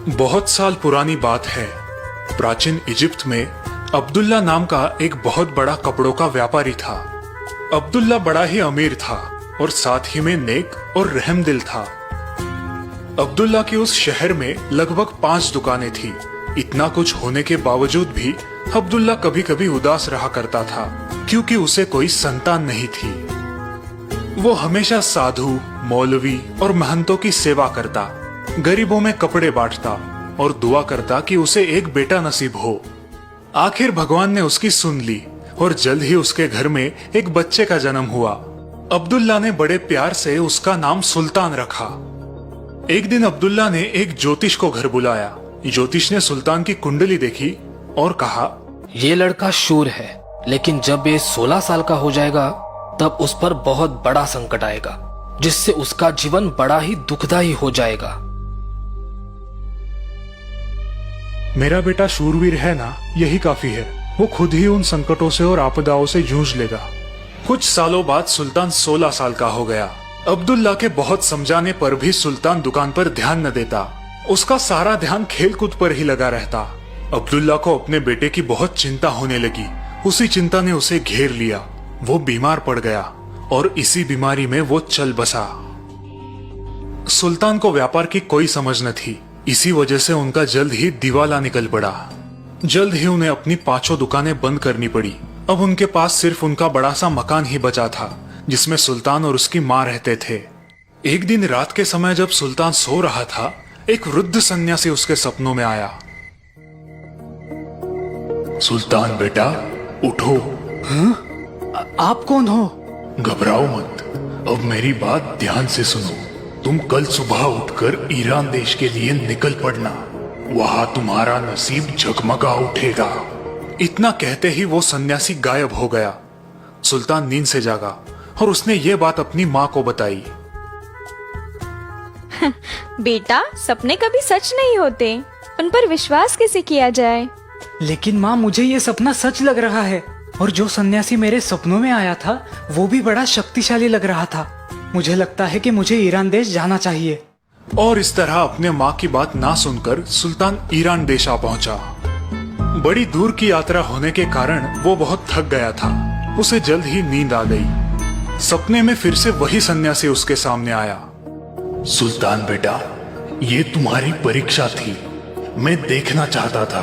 बहुत साल पुरानी बात है। प्राचीन इजिप्ट में अब्दुल्ला नाम का एक बहुत बड़ा कपड़ों का व्यापारी था। अब्दुल्ला बड़ा ही अमीर था और साथ ही में नेक और रहमदिल था। अब्दुल्ला की उस शहर में लगभग 5 दुकानें थी। इतना कुछ होने के बावजूद भी अब्दुल्ला कभी कभी उदास रहा करता था, क्योंकि उसे कोई संतान नहीं थी। वो हमेशा साधु, मौलवी और महंतों की सेवा करता, गरीबों में कपड़े बांटता और दुआ करता कि उसे एक बेटा नसीब हो। आखिर भगवान ने उसकी सुन ली और जल्द ही उसके घर में एक बच्चे का जन्म हुआ। अब्दुल्ला ने बड़े प्यार से उसका नाम सुल्तान रखा। एक दिन अब्दुल्ला ने एक ज्योतिष को घर बुलाया। ज्योतिष ने सुल्तान की कुंडली देखी और कहा, ये लड़का शूर है, लेकिन जब ये 16 साल का हो जाएगा तब उस पर बहुत बड़ा संकट आएगा, जिससे उसका जीवन बड़ा ही दुखदायी हो जाएगा। मेरा बेटा शूरवीर है ना, यही काफी है। वो खुद ही उन संकटों से और आपदाओं से जूझ लेगा। कुछ सालों बाद सुल्तान 16 साल का हो गया। अब्दुल्ला के बहुत समझाने पर भी सुल्तान दुकान पर ध्यान न देता। उसका सारा ध्यान खेलकूद पर ही लगा रहता। अब्दुल्ला को अपने बेटे की बहुत चिंता होने लगी। उसी चिंता ने उसे घेर लिया। वो बीमार पड़ गया और इसी बीमारी में वो चल बसा। सुल्तान को व्यापार की कोई समझ न थी। इसी वजह से उनका जल्द ही दिवाला निकल पड़ा। जल्द ही उन्हें अपनी 5 दुकानें बंद करनी पड़ी। अब उनके पास सिर्फ उनका बड़ा सा मकान ही बचा था, जिसमें सुल्तान और उसकी माँ रहते थे। एक दिन रात के समय जब सुल्तान सो रहा था, एक वृद्ध सन्यासी उसके सपनों में आया। सुल्तान बेटा, उठो। आप कौन हो? घबराओ मत, अब मेरी बात ध्यान से सुनो। तुम कल सुबह उठकर ईरान देश के लिए निकल पड़ना। वहां तुम्हारा नसीब झगमगा उठेगा। इतना कहते ही वो सन्यासी गायब हो गया। सुल्तान नींद से जागा और उसने ये बात अपनी माँ को बताई। बेटा, सपने कभी सच नहीं होते, उन पर विश्वास कैसे किया जाए? लेकिन माँ, मुझे ये सपना सच लग रहा है, और जो सन्यासी मेरे सपनों में आया था वो भी बड़ा शक्तिशाली लग रहा था। मुझे लगता है कि मुझे ईरान देश जाना चाहिए। और इस तरह अपने माँ की बात ना सुनकर सुल्तान ईरान देश आ पहुंचा। बड़ी दूर की यात्रा होने के कारण वो बहुत थक गया था। उसे जल्द ही नींद आ गई। सपने में फिर से वही सन्यासी उसके सामने आया। सुल्तान बेटा, ये तुम्हारी परीक्षा थी। मैं देखना चाहता था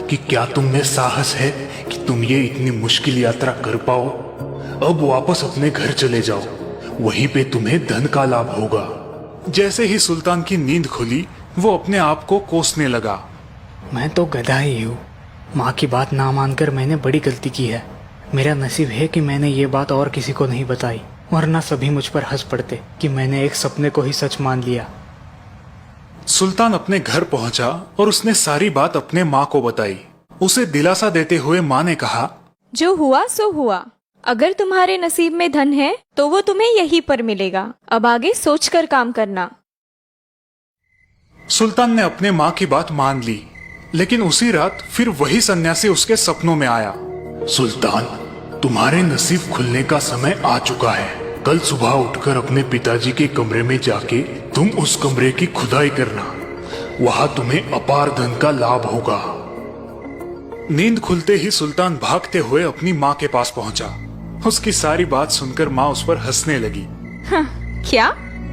कि क्या तुम में साहस है कि तुम ये इतनी मुश्किल यात्रा कर पाओ। अब वापस अपने घर चले जाओ, वहीं पे तुम्हें धन का लाभ होगा। जैसे ही सुल्तान की नींद खुली, वो अपने आप को कोसने लगा। मैं तो गधा ही हूँ। माँ की बात ना मानकर मैंने बड़ी गलती की है। मेरा नसीब है कि मैंने ये बात और किसी को नहीं बताई, वरना सभी मुझ पर हंस पड़ते कि मैंने एक सपने को ही सच मान लिया। सुल्तान अपने घर पहुंचा और उसने सारी बात अपने माँ को बताई। उसे दिलासा देते हुए माँ ने कहा, जो हुआ सो हुआ। अगर तुम्हारे नसीब में धन है तो वो तुम्हें यहीं पर मिलेगा। अब आगे सोचकर काम करना। सुल्तान ने अपने माँ की बात मान ली, लेकिन उसी रात फिर वही सन्यासी उसके सपनों में आया। सुल्तान, तुम्हारे नसीब खुलने का समय आ चुका है। कल सुबह उठकर अपने पिताजी के कमरे में जाके तुम उस कमरे की खुदाई करना। वहां तुम्हें अपार धन का लाभ होगा। नींद खुलते ही सुल्तान भागते हुए अपनी माँ के पास पहुंचा। उसकी सारी बात सुनकर माँ उस पर हंसने लगी। क्या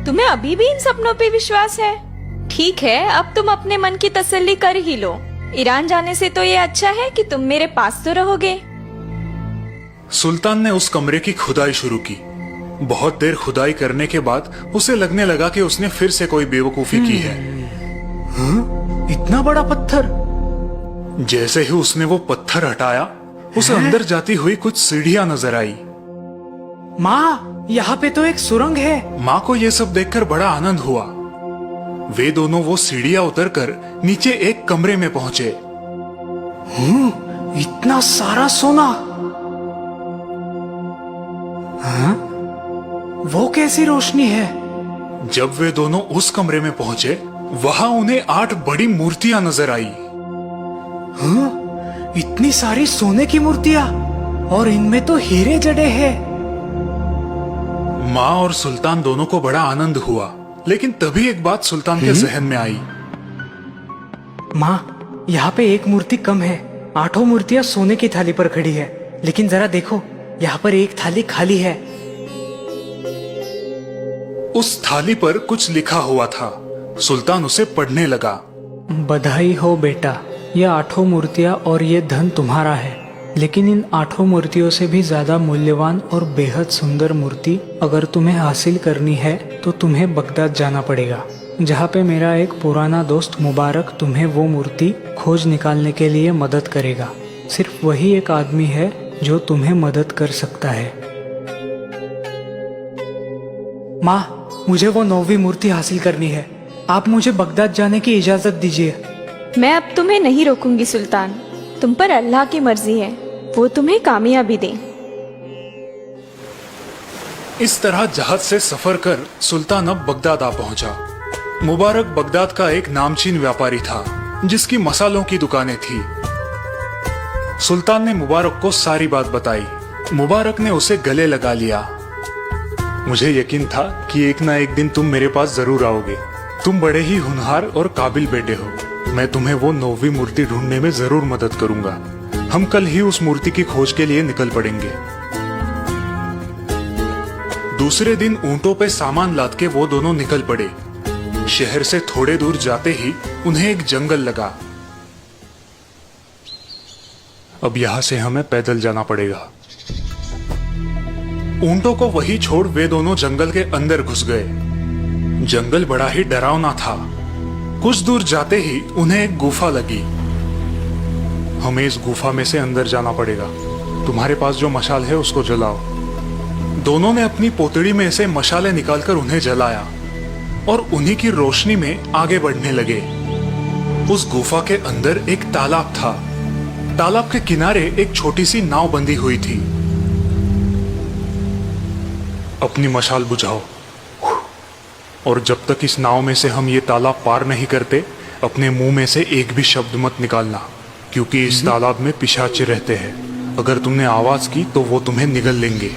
तुम्हें अभी भी इन सपनों पे विश्वास है? ठीक है, अब तुम अपने मन की तसल्ली कर ही लो। ईरान जाने से तो ये अच्छा है कि तुम मेरे पास तो रहोगे। सुल्तान ने उस कमरे की खुदाई शुरू की। बहुत देर खुदाई करने के बाद उसे लगने लगा कि उसने फिर से कोई बेवकूफी की है। इतना बड़ा पत्थर! जैसे ही उसने वो पत्थर हटाया, उसे अंदर जाती हुई कुछ सीढ़ियां नजर आई। माँ, यहाँ पे तो एक सुरंग है। माँ को ये सब देखकर बड़ा आनंद हुआ। वे दोनों वो सीढ़ियां उतरकर नीचे एक कमरे में पहुंचे। इतना सारा सोना! हाँ? वो कैसी रोशनी है? जब वे दोनों उस कमरे में पहुंचे, वहां उन्हें 8 बड़ी मूर्तियां नजर आई। हाँ? इतनी सारी सोने की मूर्तियां, और इनमें तो हीरे जड़े हैं। माँ और सुल्तान दोनों को बड़ा आनंद हुआ, लेकिन तभी एक बात सुल्तान के जहन में आई। माँ, यहाँ पे एक मूर्ति कम है। 8 मूर्तियाँ सोने की थाली पर खड़ी है, लेकिन जरा देखो, यहाँ पर एक थाली खाली है। उस थाली पर कुछ लिखा हुआ था। सुल्तान उसे पढ़ने लगा। बधाई हो बेटा, ये 8 मूर्तियाँ और ये धन तुम्हारा है, लेकिन इन 8 मूर्तियों से भी ज्यादा मूल्यवान और बेहद सुंदर मूर्ति अगर तुम्हें हासिल करनी है तो तुम्हें बगदाद जाना पड़ेगा, जहाँ पे मेरा एक पुराना दोस्त मुबारक तुम्हें वो मूर्ति खोज निकालने के लिए मदद करेगा। सिर्फ वही एक आदमी है जो तुम्हें मदद कर सकता है। माँ, मुझे वो 9वीं मूर्ति हासिल करनी है। आप मुझे बगदाद जाने की इजाजत दीजिए। मैं अब तुम्हें नहीं रोकूंगी सुल्तान, तुम पर अल्लाह की मर्जी है, वो तुम्हें कामयाबी दे। इस तरह जहाज से सफर कर सुल्तान अब बगदाद आ पहुंचा। मुबारक बगदाद का एक नामचीन व्यापारी था जिसकी मसालों की दुकानें थी। सुल्तान ने मुबारक को सारी बात बताई। मुबारक ने उसे गले लगा लिया। मुझे यकीन था कि एक ना एक दिन तुम मेरे पास जरूर आओगे। तुम बड़े ही होनहार और काबिल बेटे हो। मैं तुम्हें वो 9वीं मूर्ति ढूंढने में जरूर मदद करूंगा। हम कल ही उस मूर्ति की खोज के लिए निकल पड़ेंगे। दूसरे दिन ऊंटों पे सामान लाद के वो दोनों निकल पड़े। शहर से थोड़े दूर जाते ही उन्हें एक जंगल लगा। अब यहां से हमें पैदल जाना पड़ेगा। ऊंटों को वही छोड़ वे दोनों जंगल के अंदर घुस गए। जंगल बड़ा ही डरावना था। कुछ दूर जाते ही उन्हें एक गुफा लगी। हमें इस गुफा में से अंदर जाना पड़ेगा। तुम्हारे पास जो मशाल है उसको जलाओ। दोनों ने अपनी पोतड़ी में से मशालें निकालकर उन्हें जलाया और उन्हीं की रोशनी में आगे बढ़ने लगे। उस गुफा के अंदर एक तालाब था। तालाब के किनारे एक छोटी सी नाव बंधी हुई थी। अपनी मशाल बुझाओ और जब तक इस नाव में से हम ये तालाब पार नहीं करते, अपने मुंह में से एक भी शब्द मत निकालना, क्योंकि इस तालाब में पिशाच रहते हैं। अगर तुमने आवाज की तो वो तुम्हें निगल लेंगे।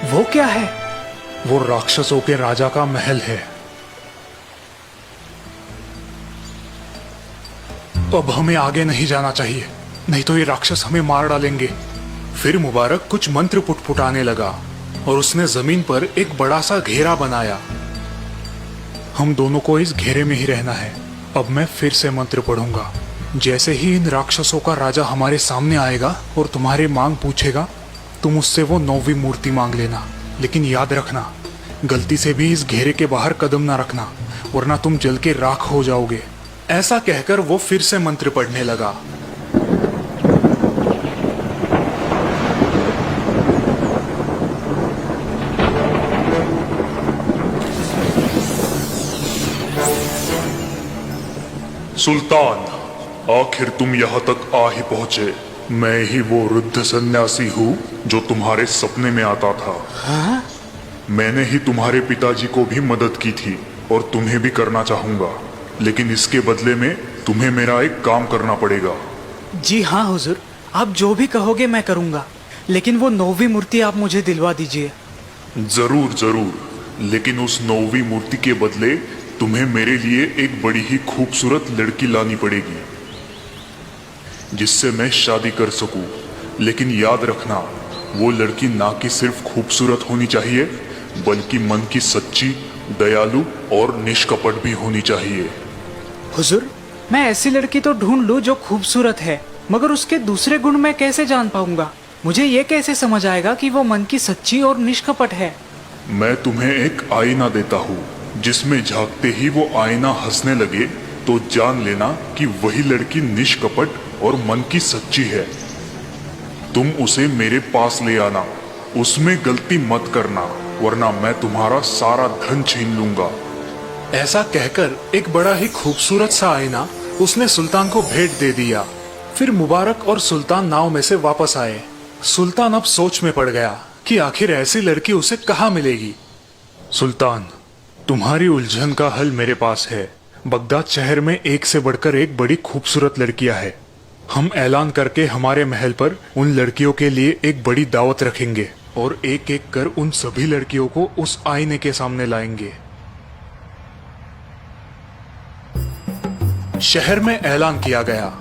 वो क्या है? वो राक्षसों के राजा का महल है। अब हमें आगे नहीं जाना चाहिए, नहीं तो ये राक्षस हमें मार डालेंगे। फिर मुबारक कुछ मंत्र पुटपुटाने लगा और उसने जमीन पर एक बड़ा सा घेरा बनाया। हम दोनों को इस घेरे में ही रहना है। अब मैं फिर से मंत्र पढ़ूंगा। जैसे ही इन राक्षसों का राजा हमारे सामने आएगा और तुम्हारे मांग पूछेगा, तुम उससे वो 9वीं मूर्ति मांग लेना। लेकिन याद रखना, गलती से भी इस घेरे के बाहर कदम ना रखना, वरना तुम जल के राख हो जाओगे। ऐसा कहकर वो फिर से मंत्र पढ़ने लगा। सुल्तान, आखिर तुम यहाँ तक आ ही पहुंचे। मैं ही वो वृद्ध सन्यासी हूँ जो तुम्हारे सपने में आता था। हाँ? मैंने ही तुम्हारे पिताजी को भी मदद की थी और तुम्हें भी करना चाहूंगा, लेकिन इसके बदले में तुम्हें मेरा एक काम करना पड़ेगा। जी हाँ हुजूर, आप जो भी कहोगे मैं करूँगा, लेकिन वो 9वीं मूर्ति आप मुझे दिलवा दीजिए। जरूर जरूर, लेकिन उस 9वीं मूर्ति के बदले तुम्हें मेरे लिए एक बड़ी ही खूबसूरत लड़की लानी पड़ेगी, जिससे मैं शादी कर सकूं। लेकिन याद रखना, वो लड़की ना कि सिर्फ खूबसूरत होनी चाहिए, बल्कि मन की सच्ची, दयालु और निष्कपट भी होनी चाहिए। हुजूर, मैं ऐसी लड़की तो ढूंढ लूं जो खूबसूरत है, मगर उसके दूसरे गुण मैं कैसे जान पाऊंगा? मुझे ये कैसे समझ आएगा कि वो मन की सच्ची और निष्कपट है? मैं तुम्हें एक आईना देता हूँ, जिसमें झांकते ही वो आईना हंसने लगे तो जान लेना कि वही लड़की निष्कपट और मन की सच्ची है। तुम उसे मेरे पास ले आना, उसमें गलती मत करना, वरना मैं तुम्हारा सारा धन छीन लूंगा। ऐसा कहकर एक बड़ा ही खूबसूरत सा आईना उसने सुल्तान को भेंट दे दिया। फिर मुबारक और सुल्तान नाव में से वापस आए। सुल्तान अब सोच में पड़ गया कि आखिर ऐसी लड़की उसे कहाँ मिलेगी। सुल्तान, तुम्हारी उलझन का हल मेरे पास है। बगदाद शहर में एक से बढ़कर एक बड़ी खूबसूरत लड़कियां हैं। हम ऐलान करके हमारे महल पर उन लड़कियों के लिए एक बड़ी दावत रखेंगे और एक एक कर उन सभी लड़कियों को उस आईने के सामने लाएंगे। शहर में ऐलान किया गया,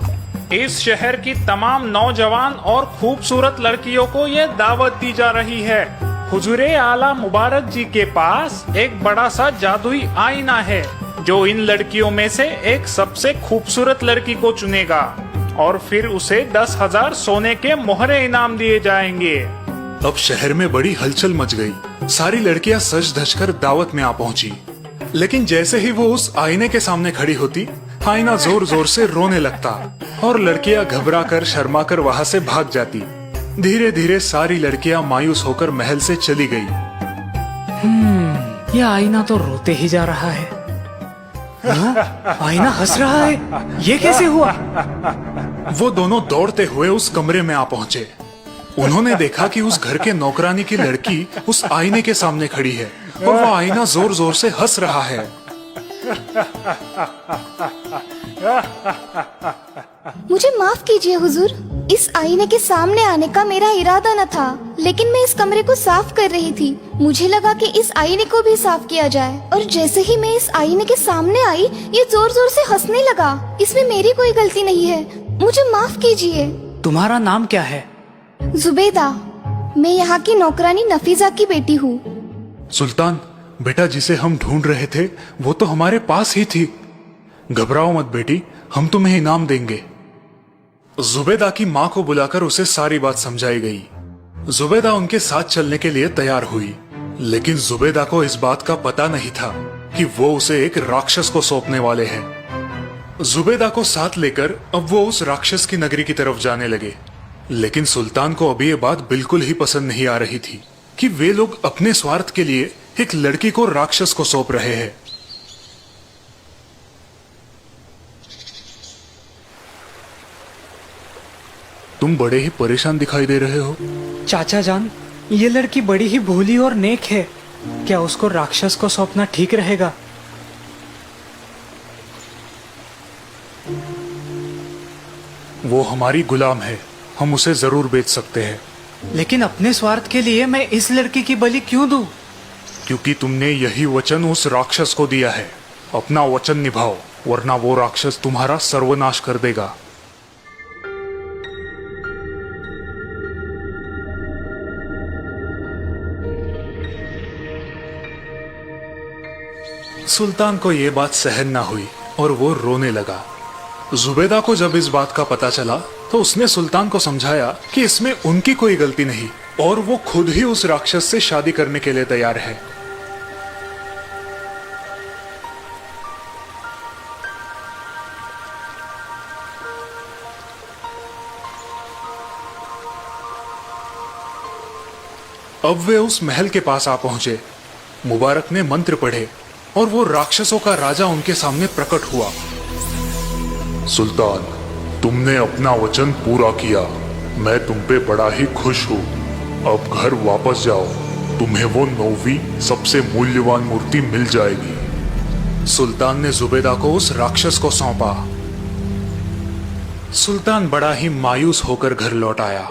इस शहर की तमाम नौजवान और खूबसूरत लड़कियों को ये दावत दी जा रही है। हुजूरे आला मुबारक जी के पास एक बड़ा सा जादुई आईना है जो इन लड़कियों में से एक सबसे खूबसूरत लड़की को चुनेगा और फिर उसे 10,000 सोने के मोहरे इनाम दिए जाएंगे। अब शहर में बड़ी हलचल मच गई। सारी लड़कियां सज धज कर दावत में आ पहुंची, लेकिन जैसे ही वो उस आईने के सामने खड़ी होती, आईना जोर जोर से रोने लगता और लड़कियां घबरा कर शर्मा कर वहां से भाग जाती। धीरे धीरे सारी लड़कियां मायूस होकर महल से चली गई। यह आईना तो रोते ही जा रहा है। आईना हंस रहा है, ये कैसे हुआ? वो दोनों दौड़ते हुए उस कमरे में आ पहुंचे। उन्होंने देखा कि उस घर के नौकरानी की लड़की उस आईने के सामने खड़ी है और वो आईना जोर जोर से हंस रहा है। मुझे माफ कीजिए हुजूर, इस आईने के सामने आने का मेरा इरादा न था, लेकिन मैं इस कमरे को साफ कर रही थी। मुझे लगा कि इस आईने को भी साफ किया जाए, और जैसे ही मैं इस आईने के सामने आई, ये जोर जोर से हंसने लगा। इसमें मेरी कोई गलती नहीं है, मुझे माफ कीजिए। तुम्हारा नाम क्या है? जुबेदा, मैं यहाँ की नौकरानी नफीजा की बेटी हूँ। सुल्तान, बेटा जिसे हम ढूंढ रहे थे वो तो हमारे पास ही थी। घबराओ मत बेटी, हम तुम्हें इनाम देंगे। जुबेदा की माँ को बुलाकर उसे सारी बात समझाई गई। जुबेदा उनके साथ चलने के लिए तैयार हुई, लेकिन जुबेदा को इस बात का पता नहीं था कि वो उसे एक राक्षस को सौंपने वाले हैं। जुबेदा को साथ लेकर अब वो उस राक्षस की नगरी की तरफ जाने लगे, लेकिन सुल्तान को अभी ये बात बिल्कुल ही पसंद नहीं आ रही थी कि वे लोग अपने स्वार्थ के लिए एक लड़की को राक्षस को सौंप रहे हैं। तुम बड़े ही परेशान दिखाई दे रहे हो। चाचा जान, ये लड़की बड़ी ही भोली और नेक है। क्या उसको राक्षस को सौंपना ठीक रहेगा? वो हमारी गुलाम है, हम उसे जरूर बेच सकते हैं। लेकिन अपने स्वार्थ के लिए मैं इस लड़की की बलि क्यों दूं? क्योंकि तुमने यही वचन उस राक्षस को दिया है। अपना वचन निभाओ, वरना वो राक्षस तुम्हारा सर्वनाश कर देगा। सुल्तान को ये बात सहन ना हुई और वो रोने लगा। जुबेदा को जब इस बात का पता चला तो उसने सुल्तान को समझाया कि इसमें उनकी कोई गलती नहीं और वो खुद ही उस राक्षस से शादी करने के लिए तैयार है। अब वे उस महल के पास आ पहुंचे। मुबारक ने मंत्र पढ़े और वो राक्षसों का राजा उनके सामने प्रकट हुआ। सुल्तान, तुमने अपना वचन पूरा किया। मैं तुम पे बड़ा ही खुश हूँ। अब घर वापस जाओ, तुम्हें वो 9वीं सबसे मूल्यवान मूर्ति मिल जाएगी। सुल्तान ने जुबेदा को उस राक्षस को सौंपा। सुल्तान बड़ा ही मायूस होकर घर लौट आया।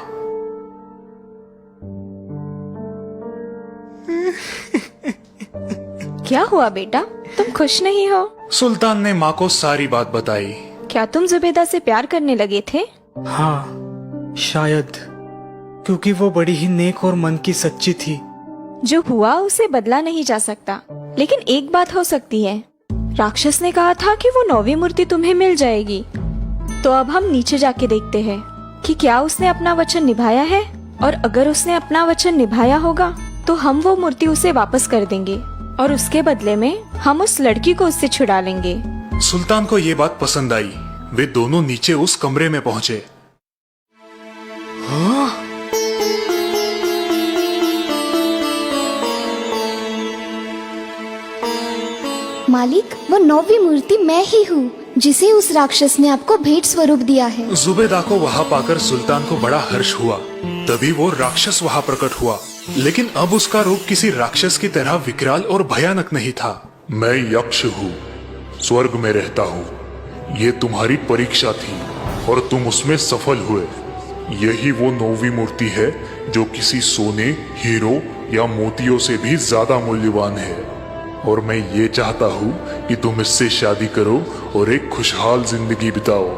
क्या हुआ बेटा, तुम खुश नहीं हो? सुल्तान ने माँ को सारी बात बताई। क्या तुम जुबेदा से प्यार करने लगे थे? हाँ, शायद, क्योंकि वो बड़ी ही नेक और मन की सच्ची थी। जो हुआ उसे बदला नहीं जा सकता, लेकिन एक बात हो सकती है। राक्षस ने कहा था कि वो 9वीं मूर्ति तुम्हें मिल जाएगी। तो अब हम नीचे जाके देखते हैं कि क्या उसने अपना वचन निभाया है, और अगर उसने अपना वचन निभाया होगा तो हम वो मूर्ति उसे वापस कर देंगे और उसके बदले में हम उस लड़की को उससे छुड़ा लेंगे। सुल्तान को ये बात पसंद आई। वे दोनों नीचे उस कमरे में पहुंचे। मालिक, वो 9वीं मूर्ति मैं ही हूँ। जिसे उस राक्षस ने आपको भेंट स्वरूप दिया है। जुबेदा को वहाँ पाकर सुल्तान को बड़ा हर्ष हुआ। तभी वो राक्षस वहाँ प्रकट हुआ, लेकिन अब उसका रूप किसी राक्षस की तरह विकराल और भयानक नहीं था। मैं यक्ष हूँ, स्वर्ग में रहता हूँ। ये तुम्हारी परीक्षा थी और तुम उसमें सफल हुए। यही वो 9वीं मूर्ति है जो किसी सोने, हीरो या मोतियों से भी ज्यादा मूल्यवान है। और मैं ये चाहता हूँ कि तुम इससे शादी करो और एक खुशहाल जिंदगी बिताओ।